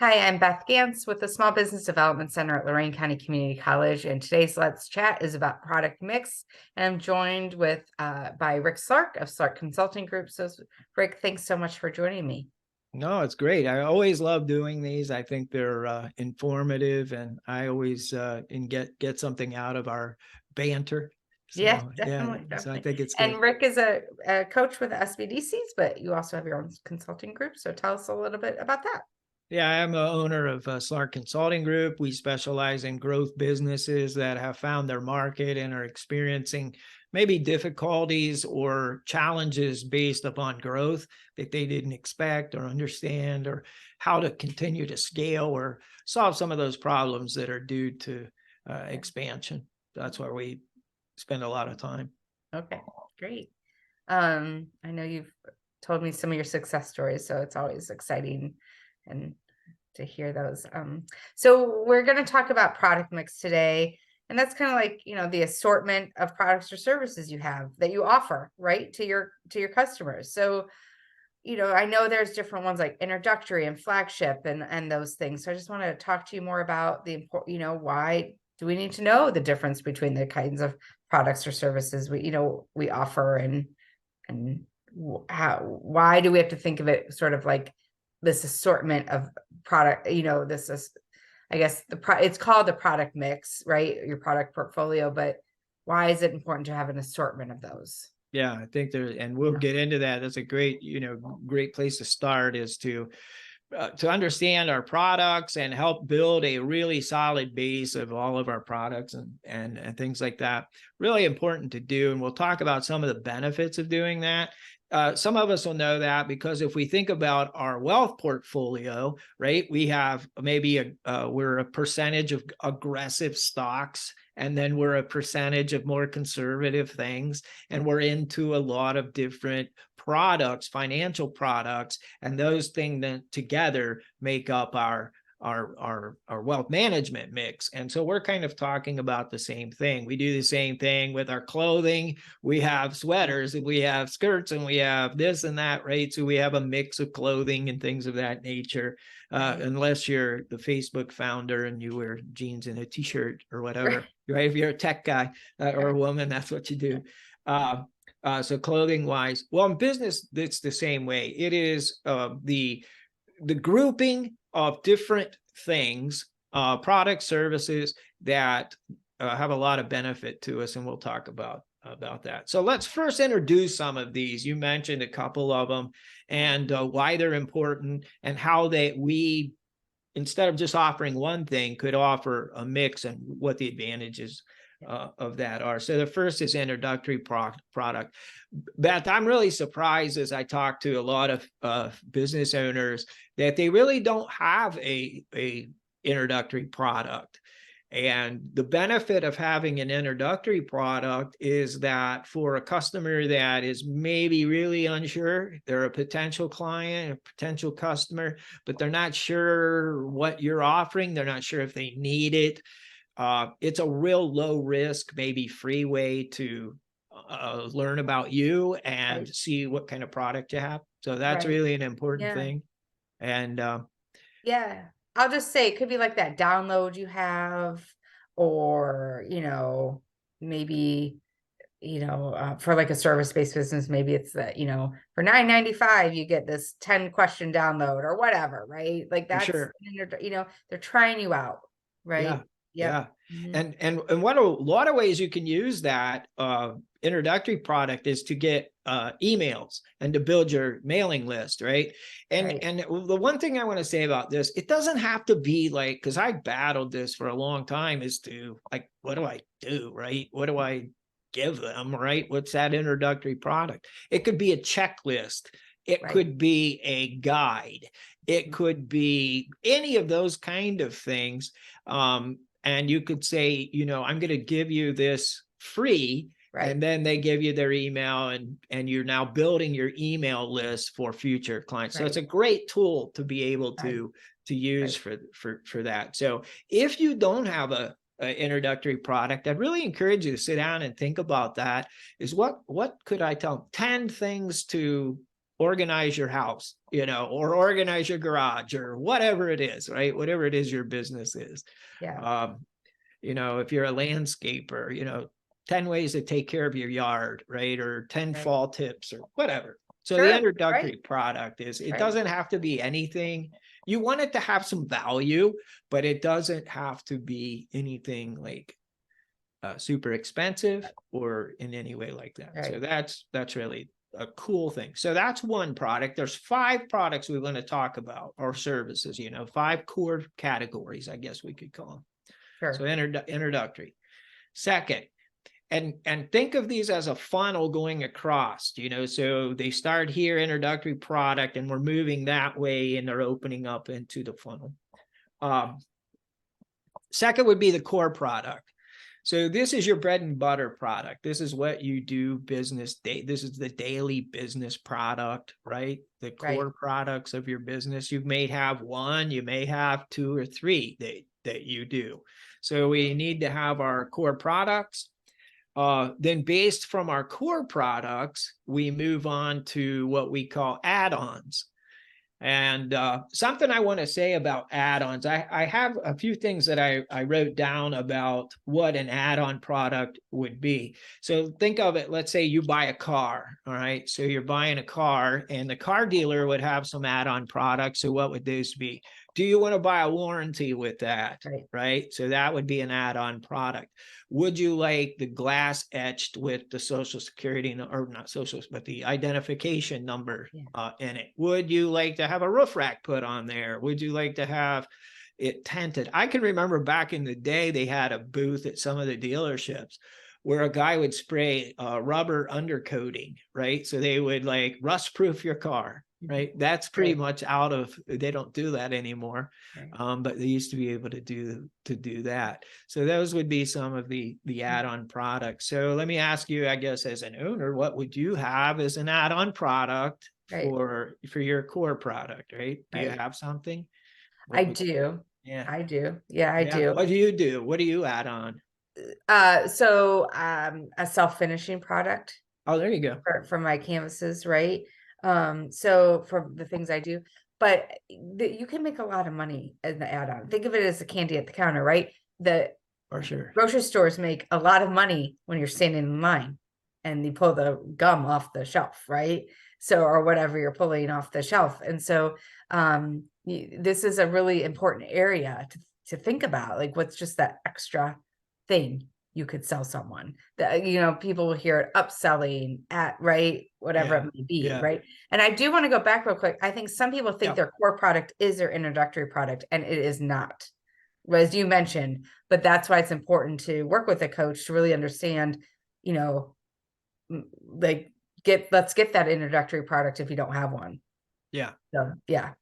Hi, I'm Beth Gantz with the Small Business Development Center at Lorain County Community College, and today's Let's Chat is about product mix. And I'm joined by Rick Slark of Slark Consulting Group. So, Rick, thanks so much for joining me. No, it's great. I always love doing these. I think they're informative, and I always get something out of our banter. Yeah, So yeah, definitely, so I definitely. think it's And good. Rick is a coach with SBDCs, but you also have your own consulting group. So tell us a little bit about that. Yeah, I'm the owner of Slark Consulting Group. We specialize in growth businesses that have found their market and are experiencing maybe difficulties or challenges based upon growth that they didn't expect or understand, or how to continue to scale or solve some of those problems that are due to expansion. That's where we spend a lot of time. Okay, great. I know you've told me some of your success stories, so it's always exciting and to hear those. So we're going to talk about product mix today, and that's kind of like, the assortment of products or services you have that you offer, right, to your customers. So, I know there's different ones like introductory and flagship and those things. So I just want to talk to you more about the important, why do we need to know the difference between the kinds of products or services we offer, and why do we have to think of it sort of like this assortment of product? This is, I guess, it's called the product mix, right? Your product portfolio, but why is it important to have an assortment of those? Yeah, I think there, and we'll get into that. That's a great, great place to start, is to understand our products and help build a really solid base of all of our products and things like that. Really important to do. And we'll talk about some of the benefits of doing that. Some of us will know that because if we think about our wealth portfolio, right, we have maybe we're a percentage of aggressive stocks, and then we're a percentage of more conservative things, and we're into a lot of different products, financial products, and those things then together make up our wealth management mix. And so we're kind of talking about the same thing. We do the same thing with our clothing. We have sweaters and we have skirts and we have this and that, right? So we have a mix of clothing and things of that nature. Unless you're the Facebook founder and you wear jeans and a t-shirt or whatever, right? If you're a tech guy or a woman, that's what you do. So clothing wise, well, in business, it's the same way. It is the grouping of different things, products, services that have a lot of benefit to us, and we'll talk about that. So let's first introduce some of these. You mentioned a couple of them, and why they're important, and how we, instead of just offering one thing, could offer a mix, and what the advantages of that are. So the first is introductory product. Beth, I'm really surprised as I talk to a lot of business owners that they really don't have a introductory product. And the benefit of having an introductory product is that for a customer that is maybe really unsure, they're a potential client, a potential customer, but they're not sure what you're offering. They're not sure if they need it. It's a real low risk, maybe free way to learn about you and see what kind of product you have. So that's really an important thing. And yeah, I'll just say it could be like that download you have, or maybe for like a service-based business, maybe it's that, for $9.95 you get this 10-question download or whatever, right? Like for that's, sure. they're trying you out, Yeah. right? Yeah. Yep. Mhm. And what a lot of ways you can use that introductory product is to get emails and to build your mailing list, right? And the one thing I want to say about this, it doesn't have to be like, because I battled this for a long time, is to like, what do I do, right? What do I give them, right? What's that introductory product? It could be a checklist. It could be a guide. It could be any of those kind of things. And you could say, I'm going to give you this free. And then they give you their email, and you're now building your email list for future clients. So it's a great tool to be able to use for that. So if you don't have a introductory product, I'd really encourage you to sit down and think about that. Is what could I tell them? 10 things to organize your house, or organize your garage or whatever it is, right? Whatever it is your business is. Yeah. If you're a landscaper, 10 ways to take care of your yard, right? Or 10 Right. fall tips or whatever. So the Sure. introductory Right. product it Right. doesn't have to be anything. You want it to have some value, but it doesn't have to be anything like super expensive or in any way like that. So Right. that's really a cool thing. So that's one product. There's 5 products we want to talk about, or services, 5 core categories, I guess we could call them. So Sure. introductory. Second, and think of these as a funnel going across, so they start here, introductory product, and we're moving that way, and they're opening up into the funnel. Second would be the core product. So this is your bread and butter product. This is what you do business day. This is the daily business product, right? The core Right. products of your business. You may have 1, you may have 2 or 3 that you do. So we need to have our core products. Then based from our core products, we move on to what we call add-ons. And something I want to say about add-ons, I have a few things that I wrote down about what an add-on product would be. So think of it, let's say you buy a car, all right? So you're buying a car, and the car dealer would have some add-on products. So what would those be? Do you want to buy a warranty with that? Right. Right? So that would be an add-on product. Would you like the glass etched with the social security, or not social, but the identification number in it? Would you like to have a roof rack put on there? Would you like to have it tinted? I can remember back in the day, they had a booth at some of the dealerships where a guy would spray rubber undercoating, right? So they would like rust proof your car. Right. That's pretty much they don't do that anymore. Right. But they used to be able to do that. So those would be some of the add-on products. So let me ask you, I guess, as an owner, what would you have as an add-on product Right. for your core product, right? Do you Right. have something? I do. Yeah. I do. Yeah, I Yeah. do. What do you do? What do you add on? So a self-finishing product Oh, there you go. for my canvases, right? So for the things I do, but you can make a lot of money as the add-on. Think of it as a candy at the counter, right? The For sure. grocery stores make a lot of money when you're standing in line and you pull the gum off the shelf, right? So, or whatever you're pulling off the shelf. And so this is a really important area to think about, like what's just that extra thing you could sell someone that, people will hear it upselling at, right, whatever it may be, right? And I do want to go back real quick. I think some people think their core product is their introductory product, and it is not, as you mentioned. But that's why it's important to work with a coach to really understand, like let's get that introductory product if you don't have one. Yeah. So yeah.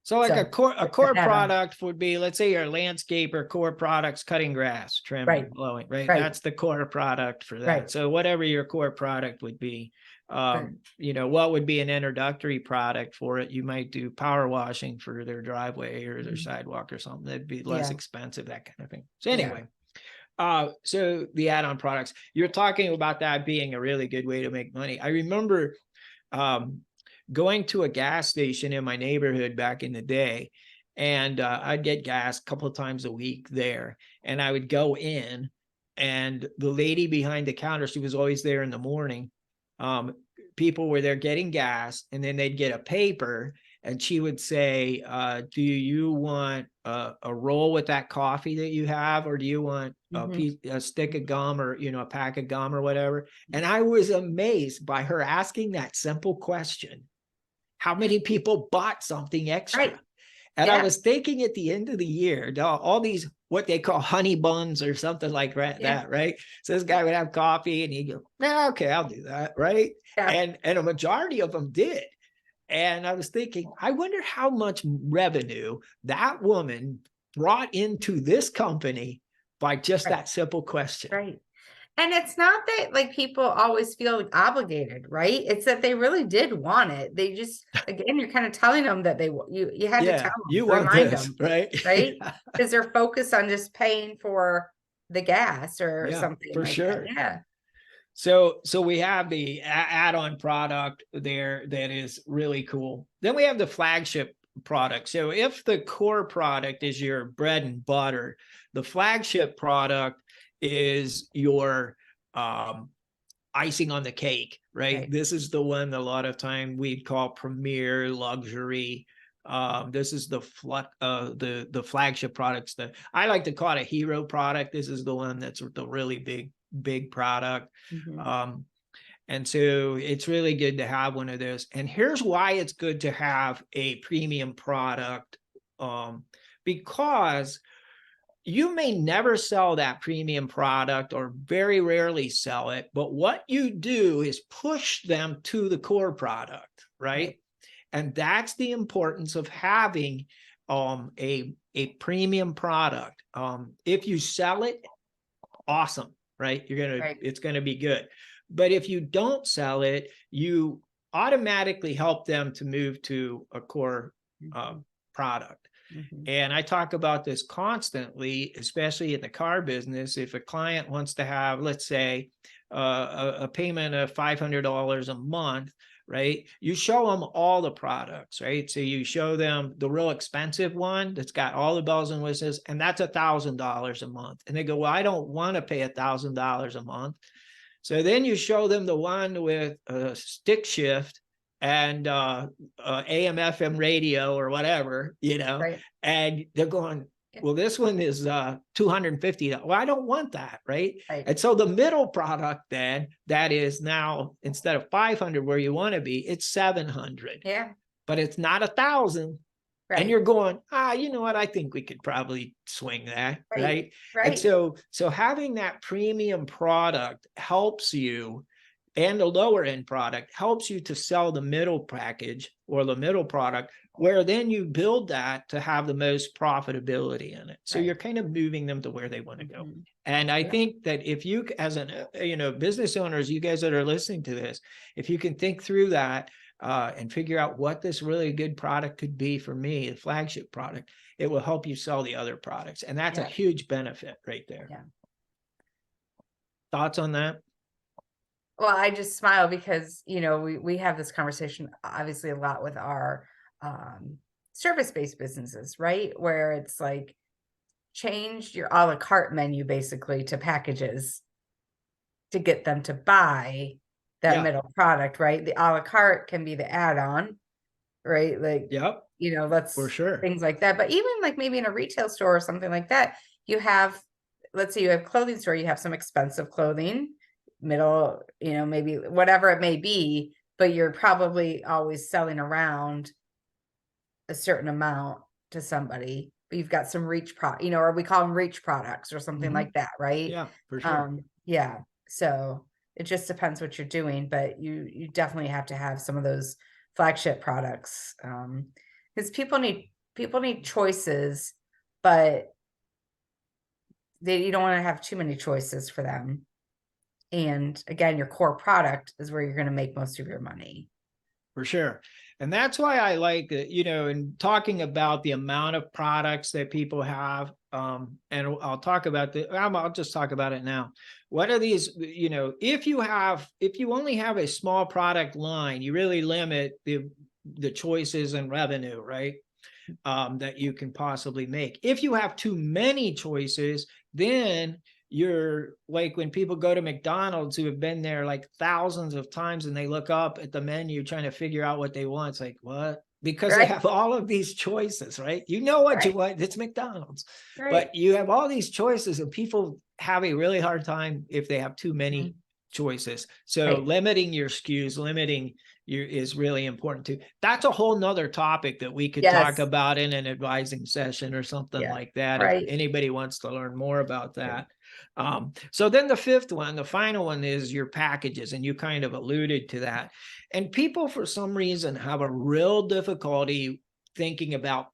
So like a core add-on. product would be, let's say you're a landscaper, core products, cutting grass, trimming, Right. blowing, right? Right. That's the core product for that. Right. So whatever your core product would be, what would be an introductory product for it? You might do power washing for their driveway or their sidewalk or something. That'd be less expensive, that kind of thing. So anyway, so the add-on products, you're talking about that being a really good way to make money. I remember going to a gas station in my neighborhood back in the day, and I'd get gas a couple of times a week there, and I would go in, and the lady behind the counter, she was always there in the morning. People were there getting gas, and then they'd get a paper, and she would say, do you want a roll with that coffee that you have, or do you want a stick of gum, or a pack of gum or whatever? And I was amazed by her asking that simple question. How many people bought something extra? Right. And I was thinking at the end of the year, all these, what they call honey buns or something like that, right? So this guy would have coffee and he'd go, okay, I'll do that, right? And a majority of them did. And I was thinking, I wonder how much revenue that woman brought into this company by just that simple question. Right. And it's not that like people always feel obligated, right? It's that they really did want it. They just, again, you're kind of telling them that you had to tell them, you want remind this, them, right? Right? Because they're focused on just paying for the gas or something for like sure. that. Yeah. So we have the add-on product there that is really cool. Then we have the flagship product. So if the core product is your bread and butter, the flagship product is your icing on the cake, right? Right. This is the one that a lot of time we'd call premier luxury. This is the flagship products that I like to call it a hero product. This is the one that's the really big product. Mhm. And so it's really good to have one of those. And here's why it's good to have a premium product, because you may never sell that premium product or very rarely sell it, but what you do is push them to the core product, right? Right. And that's the importance of having a premium product. If you sell it, awesome, right? Right. It's gonna be good. But if you don't sell it, you automatically help them to move to a core Mhm. product. Mhm. And I talk about this constantly, especially in the car business. If a client wants to have, let's say, a payment of $500 a month, right? You show them all the products, right? So you show them the real expensive one that's got all the bells and whistles, and that's $1,000 a month. And they go, well, I don't want to pay $1,000 a month. So then you show them the one with a stick shift and AM FM radio or whatever, Right. and they're going, Yeah. well, this one is $250. Well, I don't want that, right? Right. And so the middle product then, that is now instead of 500 where you want to be, it's 700, Yeah. but it's not 1,000. And Right. you're going, you know what? I think we could probably swing that, Right. right? And Right. so having that premium product helps you, and the lower end product helps you to sell the middle package or the middle product, where then you build that to have the most profitability in it. So Right. you're kind of moving them to where they want to go. Mhm. And I Yeah. think that if you, as an, business owners, you guys that are listening to this, if you can think through that, and figure out what this really good product could be for me, the flagship product, it will help you sell the other products. And that's a Yeah. huge benefit right there. Yeah. Thoughts on that? Well, I just smile because, we have this conversation obviously a lot with our service-based businesses, right? Where it's like change your a la carte menu basically to packages to get them to buy that Yeah. middle product, right? The a la carte can be the add-on, right? Like, Yep. For let's sure. things like that. But even like maybe in a retail store or something like that, you have, let's say you have clothing store, you have some expensive clothing, middle, maybe whatever it may be, but you're probably always selling around a certain amount to somebody, but you've got some reach or we call them reach products or something Mhm. like that, right? Yeah, for sure. Yeah. So it just depends what you're doing, but you definitely have to have some of those flagship products. Because people need choices, but you don't want to have too many choices for them. And again, your core product is where you're going to make most of your money. For sure. And that's why I like it, in talking about the amount of products that people have. And I'll talk about I'll just talk about it now. What are these, if you only have a small product line, you really limit the choices and revenue, right? That you can possibly make. If you have too many choices, then you're like when people go to McDonald's who have been there like thousands of times and they look up at the menu trying to figure out what they want. It's like, what? Because they Right. have all of these choices, right? You know what you Right. want. It's McDonald's. Right. But you have all these choices and people have a really hard time if they have too many Mhm. choices. So Right. limiting your SKUs, limiting is really important too. That's a whole nother topic that we could talk Yes. about in an advising session or something Yeah. like that. If Right. anybody wants to learn more about Right. that. So then the fifth one, the final one is your packages. And you kind of alluded to that. And people for some reason have a real difficulty thinking about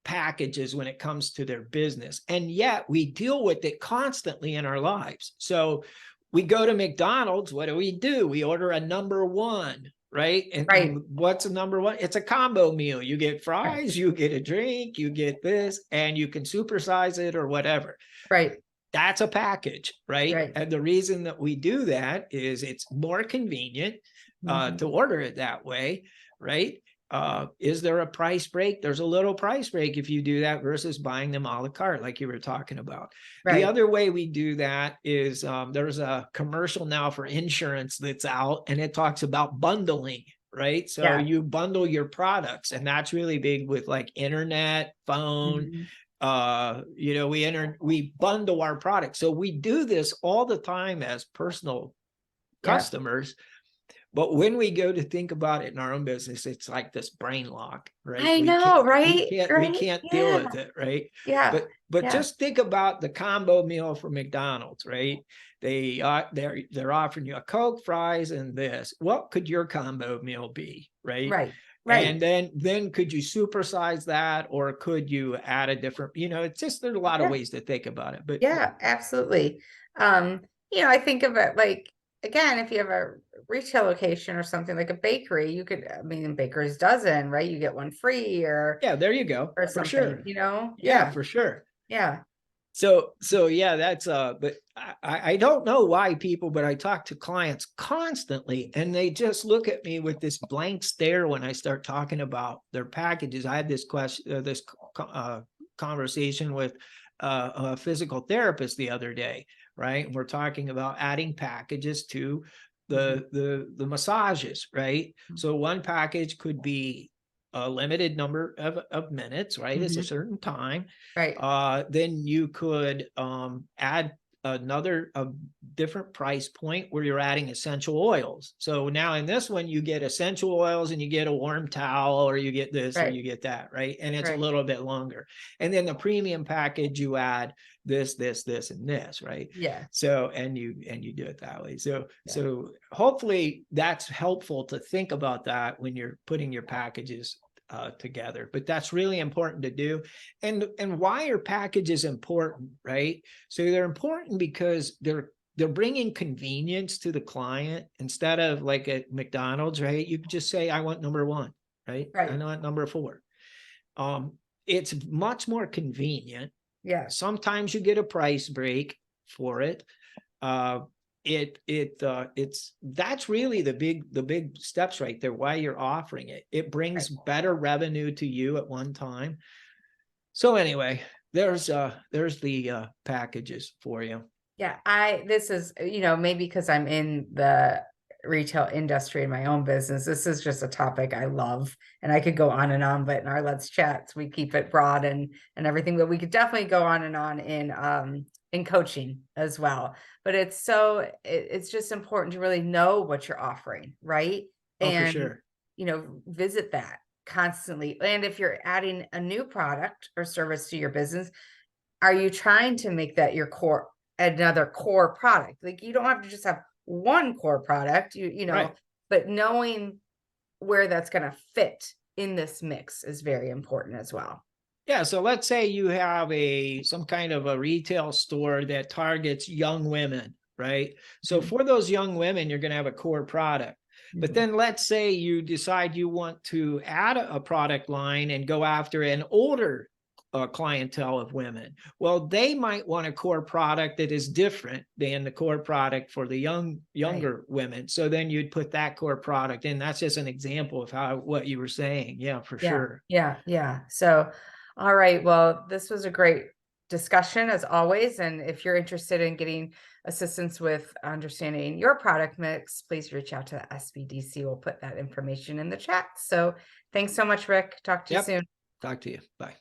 packages when it comes to their business. And yet we deal with it constantly in our lives. So we go to McDonald's, what do? We order a number one, right? Right. And what's a number one? It's a combo meal. You get Right. fries, you get a drink, you get this, and you can supersize it or whatever. Right. That's a package, right? Right. And the reason that we do that is it's more convenient Mhm. to order it that way, right? Is there a price break? There's a little price break if you do that versus buying them a la carte, like you were talking about. The Right. other way we do that is there's a commercial now for insurance that's out, and it talks about bundling, right? So Yeah. you bundle your products, and that's really big with like internet, phone. Mhm. We bundle our products. So we do this all the time as personal Yeah. customers. But when we go to think about it in our own business, it's like this brain lock, right? I We can't know, we right? can't we Right? can't deal Yeah. with it, right? Yeah. But Yeah. just think about the combo meal for McDonald's, right? They're offering you a Coke, fries, and this. What could your combo meal be, right? Right. And Right. then could you supersize that, or could you add a different, it's just, there's a lot of Yeah. ways to think about it. But Yeah, absolutely. Um, I think of it like, again, if you have a retail location or something like a bakery, you could, I mean, Baker's dozen, right? You get one free yeah, there you go, or for something, sure. Yeah, Yeah. for sure. Yeah. So yeah, that's but I don't know why people, but I talk to clients constantly and they just look at me with this blank stare when I start talking about their packages. I had this conversation with a physical therapist the other day, right? And we're talking about adding packages to Mhm. the massages, right? Mhm. So one package could be a limited number of minutes, right? It's a Mhm. certain time. Right. Then you could add a different price point where you're adding essential oils. So now in this one, you get essential oils and you get a warm towel, or you get this, or Right. you get that, right? And it's a Right. little bit longer. And then the premium package, you add this, and this, right? Yeah. So, and you do it that way. So, Yeah. hopefully that's helpful to think about that when you're putting your packages together. But that's really important to do. And why are packages important, right? So they're important because they're bringing convenience to the client. Instead of like at McDonald's, right? You could just say, I want number one, right? I Right. want number four. um it's much more convenient. Yeah. Sometimes you get a price break for it. uh it's That's really the big steps right there, why you're offering it. It Right. brings better revenue to you at one time. So anyway, there's the packages for you. Yeah, this is, maybe because I'm in the retail industry in my own business, this is just a topic I love, and I could go on and on, but in our Let's Chats, we keep it broad and everything, but we could definitely go on and on in coaching as well. But it's just important to really know what you're offering, right? Oh, for And, sure. visit that constantly. And if you're adding a new product or service to your business, are you trying to make that your core, another core product? Like, you don't have to just have one core product, Right. but knowing where that's going to fit in this mix is very important as well. Yeah, so let's say you have some kind of a retail store that targets young women, right? So Mhm. for those young women, you're going to have a core product. But Mhm. then let's say you decide you want to add a product line and go after an older clientele of women. Well, they might want a core product that is different than the core product for the Right. younger women. So then you'd put that core product in. That's just an example of what you were saying. Yeah, for Yeah. sure. Yeah. Yeah. So, all right. Well, this was a great discussion as always. And if you're interested in getting assistance with understanding your product mix, please reach out to SBDC. We'll put that information in the chat. So thanks so much, Rick. Talk to you Yep. soon. Talk to you. Bye.